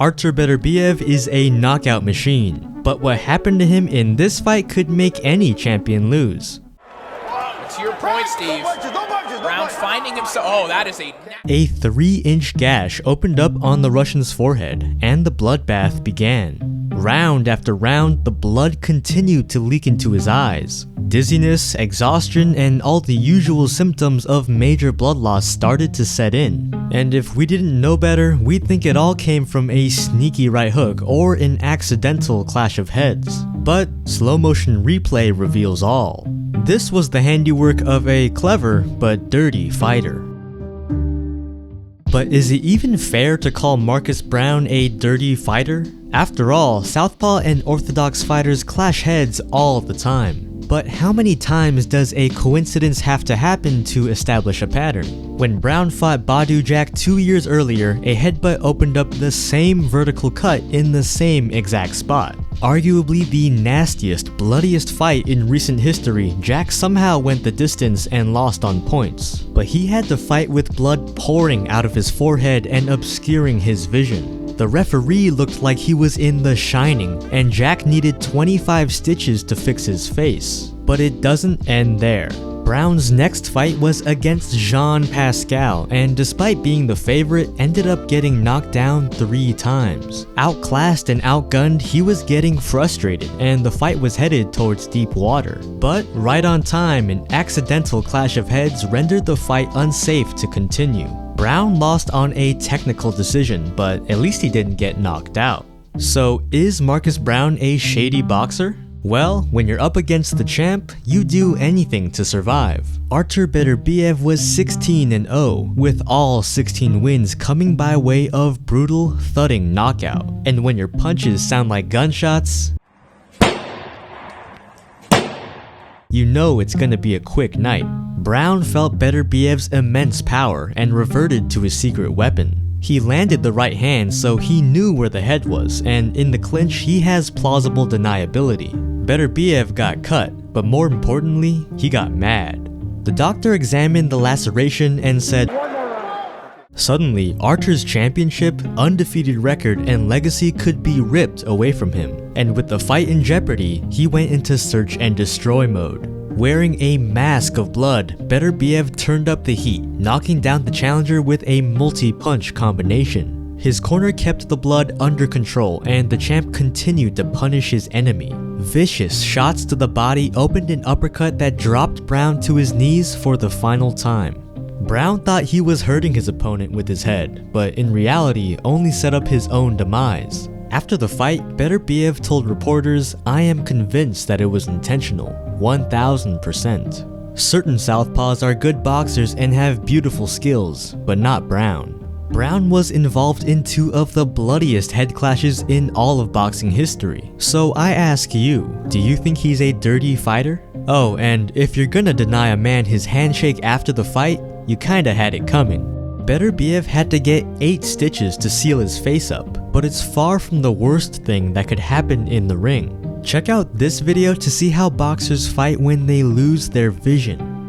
Artur Beterbiev is a knockout machine, but what happened to him in this fight could make any champion lose. To your point, Steve, Brown finding himself. Oh, that is a 3-inch gash opened up on the Russian's forehead, and the bloodbath began. Round after round, the blood continued to leak into his eyes. Dizziness, exhaustion, and all the usual symptoms of major blood loss started to set in. And if we didn't know better, we'd think it all came from a sneaky right hook or an accidental clash of heads. But slow motion replay reveals all. This was the handiwork of a clever but dirty fighter. But is it even fair to call Marcus Brown a dirty fighter? After all, southpaw and orthodox fighters clash heads all the time. But how many times does a coincidence have to happen to establish a pattern? When Brown fought Badu Jack 2 years earlier, a headbutt opened up the same vertical cut in the same exact spot. Arguably the nastiest, bloodiest fight in recent history, Jack somehow went the distance and lost on points. But he had to fight with blood pouring out of his forehead and obscuring his vision. The referee looked like he was in The Shining, and Jack needed 25 stitches to fix his face. But it doesn't end there. Brown's next fight was against Jean Pascal, and despite being the favorite, ended up getting knocked down 3 times. Outclassed and outgunned, he was getting frustrated, and the fight was headed towards deep water. But right on time, an accidental clash of heads rendered the fight unsafe to continue. Brown lost on a technical decision, but at least he didn't get knocked out. So is Marcus Brown a shady boxer? Well, when you're up against the champ, you do anything to survive. Artur Beterbiev was 16-0, with all 16 wins coming by way of brutal, thudding knockout. And when your punches sound like gunshots, you know it's gonna be a quick night. Brown felt Beterbiev's immense power and reverted to his secret weapon. He landed the right hand, so he knew where the head was, and in the clinch he has plausible deniability. Beterbiev got cut, but more importantly, he got mad. The doctor examined the laceration and said, suddenly, Artur's championship, undefeated record, and legacy could be ripped away from him. And with the fight in jeopardy, he went into search and destroy mode. Wearing a mask of blood, Beterbiev turned up the heat, knocking down the challenger with a multi-punch combination. His corner kept the blood under control, and the champ continued to punish his enemy. Vicious shots to the body opened an uppercut that dropped Brown to his knees for the final time. Brown thought he was hurting his opponent with his head, but in reality only set up his own demise. After the fight, Beterbiev told reporters, "I am convinced that it was intentional, 1000%. Certain southpaws are good boxers and have beautiful skills, but not Brown." Brown was involved in 2 of the bloodiest head clashes in all of boxing history. So I ask you, do you think he's a dirty fighter? Oh, and if you're gonna deny a man his handshake after the fight, you kinda had it coming. Beterbiev had to get 8 stitches to seal his face up, but it's far from the worst thing that could happen in the ring. Check out this video to see how boxers fight when they lose their vision.